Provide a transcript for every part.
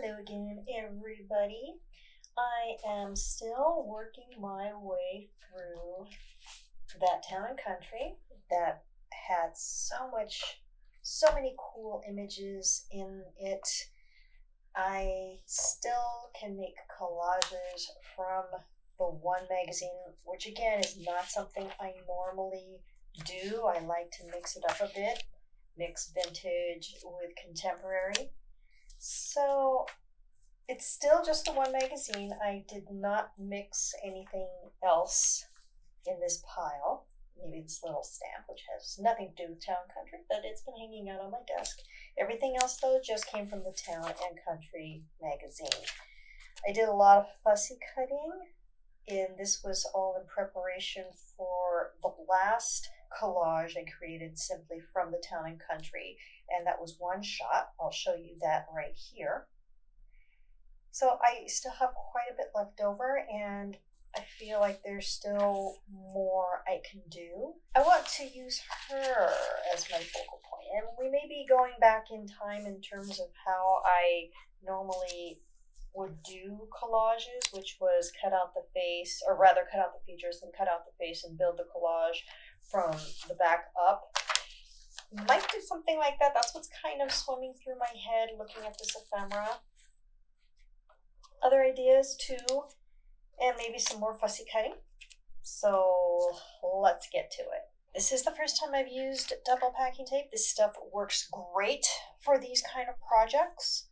Hello again, everybody. I am still working my way through that town and country that had so many cool images in it. I still can make collages from the one magazine, which again is not something I normally do. I like to mix it up a bit, mix vintage with contemporary. So it's still just the one magazine. I did not mix anything else in this pile. Maybe this little stamp, which has nothing to do with Town Country, but it's been hanging out on my desk. Everything else, though, just came from the Town and Country magazine. I did a lot of fussy cutting, and this was all in preparation for the last collage I created simply from the Town and Country, and that was one shot. I'll show you that right here. So I still have quite a bit left over, and I feel like there's still more I can do. I want to use her as my focal point, and we may be going back in time in terms of how I normally would do collages, which was cut out the face, or rather cut out the features and cut out the face and build the collage from the back up. Might do something like that. That's what's kind of swimming through my head looking at this ephemera. Other ideas too, and maybe some more fussy cutting. So let's get to it. This is the first time I've used double packing tape. This stuff works great for these kind of projects.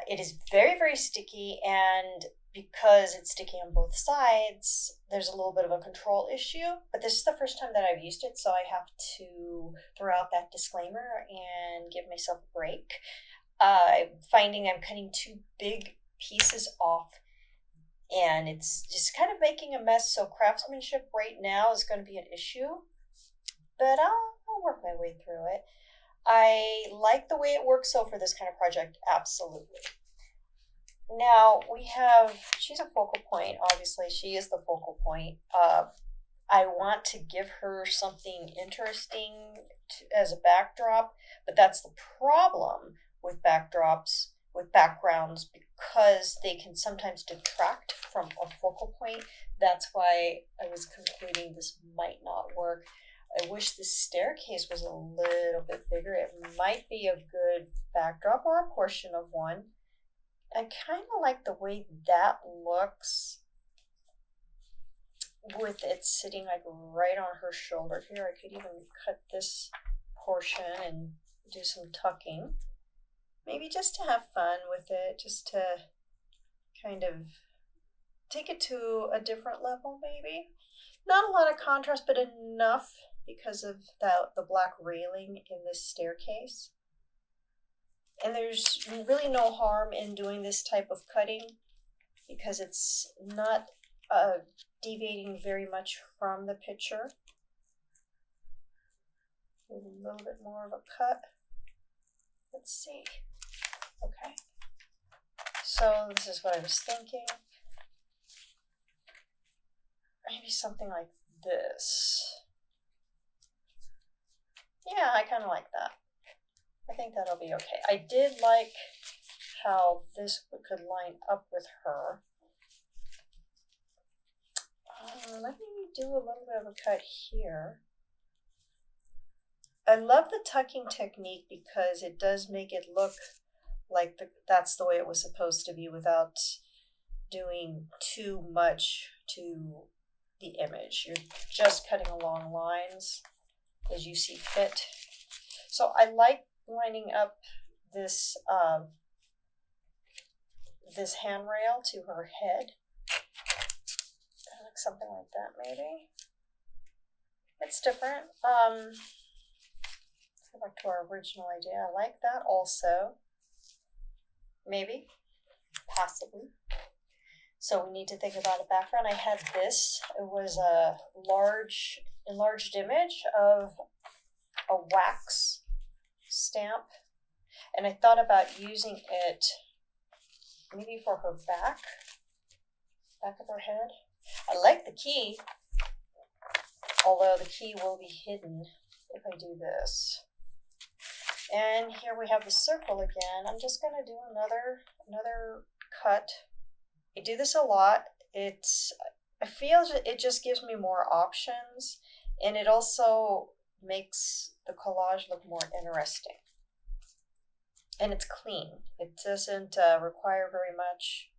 It is very, very sticky, and because it's sticky on both sides, there's a little bit of a control issue. But this is the first time that I've used it, so I have to throw out that disclaimer and give myself a break. I'm finding I'm cutting two big pieces off, and it's just kind of making a mess, so craftsmanship right now is going to be an issue, but I'll work my way through it. I like the way it works, so for this kind of project, absolutely. Now, she's a focal point, obviously, she is the focal point. I want to give her something interesting as a backdrop, but that's the problem with backdrops, with backgrounds, because they can sometimes detract from a focal point. That's why I was concluding this might not work. I wish this staircase was a little bit bigger. It might be a good backdrop or a portion of one. I kind of like the way that looks with it sitting like right on her shoulder here. I could even cut this portion and do some tucking. Maybe just to have fun with it, just to kind of take it to a different level maybe. Not a lot of contrast, but enough because of the black railing in this staircase. And there's really no harm in doing this type of cutting because it's not deviating very much from the picture. Maybe a little bit more of a cut. Let's see. Okay. So this is what I was thinking. Maybe something like this. Yeah, I kind of like that. I think that'll be okay. I did like how this could line up with her. Let me do a little bit of a cut here. I love the tucking technique because it does make it look like that's the way it was supposed to be without doing too much to the image. You're just cutting along lines as you see fit. So I like lining up this this handrail to her head. Like something like that maybe. It's different. Go back to our original idea. I like that also. Maybe. Possibly. So we need to think about a background. I had this. It was a enlarged image of a wax stamp. And I thought about using it maybe for her back of her head. I like the key, although the key will be hidden if I do this. And here we have the circle again. I'm just gonna do another cut. I do this a lot. I feel it just gives me more options, and it also makes the collage look more interesting. And it's clean. It doesn't require very much,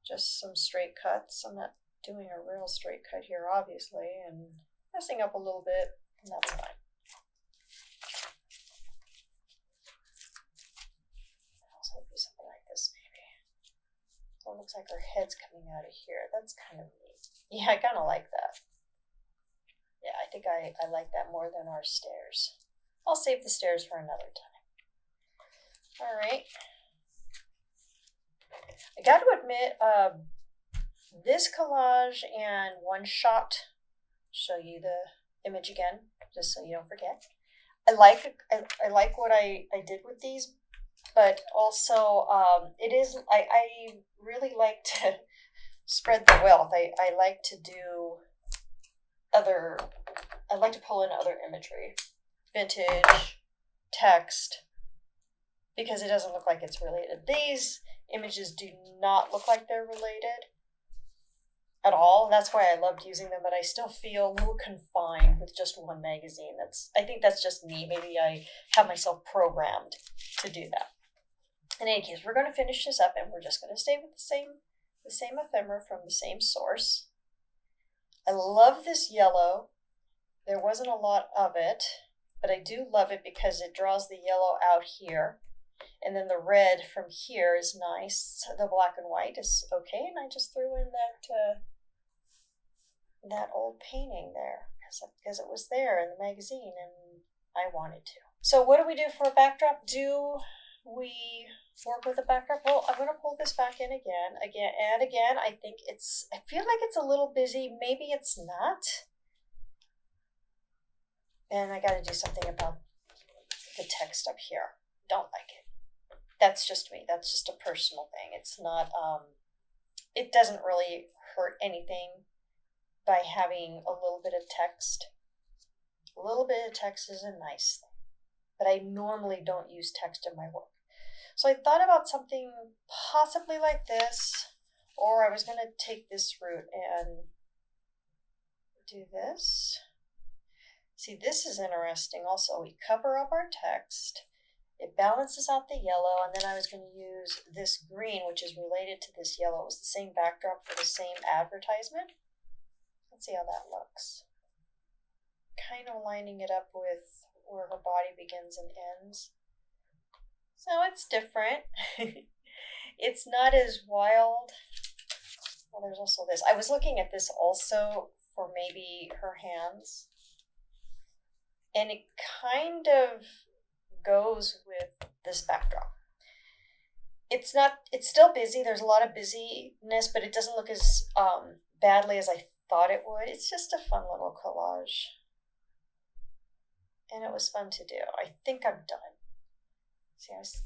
just some straight cuts. I'm not doing a real straight cut here, obviously, and messing up a little bit, and that's fine. Also do something like this, maybe. So it looks like her head's coming out of here. That's kind of neat. Yeah, I kind of like that. Yeah, I think I like that more than our stairs. I'll save the stairs for another time. All right. I got to admit, this collage and one shot, show you the image again, just so you don't forget. I like what I did with these, but also I really like to spread the wealth. I like to do I like to pull in other imagery, vintage, text, because it doesn't look like it's related. These images do not look like they're related at all. That's why I loved using them, but I still feel a little confined with just one magazine. I think that's just me. Maybe I have myself programmed to do that. In any case, we're going to finish this up, and we're just going to stay with the same ephemera from the same source. I love this yellow. There wasn't a lot of it, but I do love it because it draws the yellow out here. And then the red from here is nice. The black and white is okay. And I just threw in that old painting there because it was there in the magazine and I wanted to. So what do we do for a backdrop? Do we work with a backdrop? Well, I'm going to pull this back in again. I feel like it's a little busy. Maybe it's not. And I got to do something about the text up here. Don't like it. That's just me. That's just a personal thing. It's not, it doesn't really hurt anything by having a little bit of text. A little bit of text is a nice thing, but I normally don't use text in my work. So I thought about something possibly like this, or I was going to take this route and do this. See, this is interesting also. We cover up our text. It balances out the yellow, and then I was going to use this green, which is related to this yellow. It was the same backdrop for the same advertisement. Let's see how that looks. Kind of lining it up with where her body begins and ends. So it's different. It's not as wild. Well, there's also this. I was looking at this also for maybe her hands. And it kind of goes with this backdrop. It's still busy. There's a lot of busyness, but it doesn't look as badly as I thought it would. It's just a fun little collage. And it was fun to do. I think I'm done. See, I was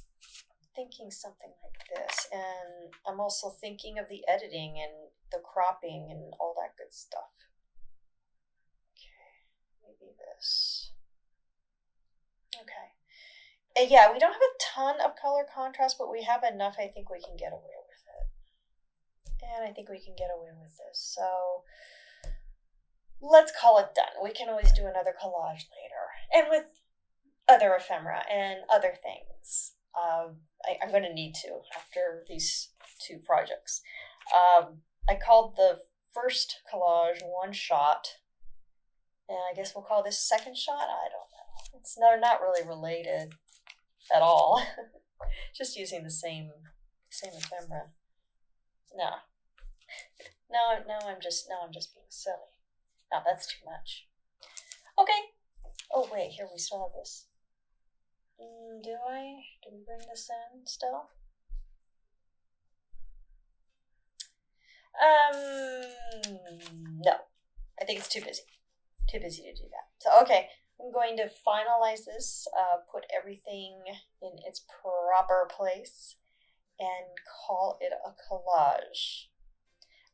thinking something like this. And I'm also thinking of the editing and the cropping and all that good stuff. Okay, maybe this. Okay. And yeah, we don't have a ton of color contrast, but we have enough. I think we can get away with it. And I think we can get away with this. So let's call it done. We can always do another collage later. And with other ephemera and other things. I'm going to need to after these two projects. I called the first collage one shot. And I guess we'll call this second shot. I don't know. They're not really related at all. Just using the same ephemera. No. Now I'm just being silly. No, that's too much. Okay. Oh wait, here we still have this. Do we bring this in still? No. I think it's too busy. Too busy to do that. So okay, I'm going to finalize this, put everything in its proper place, and call it a collage.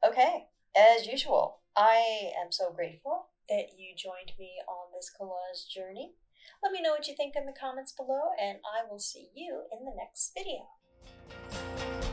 Okay, as usual, I am so grateful that you joined me on this collage journey. Let me know what you think in the comments below, and I will see you in the next video.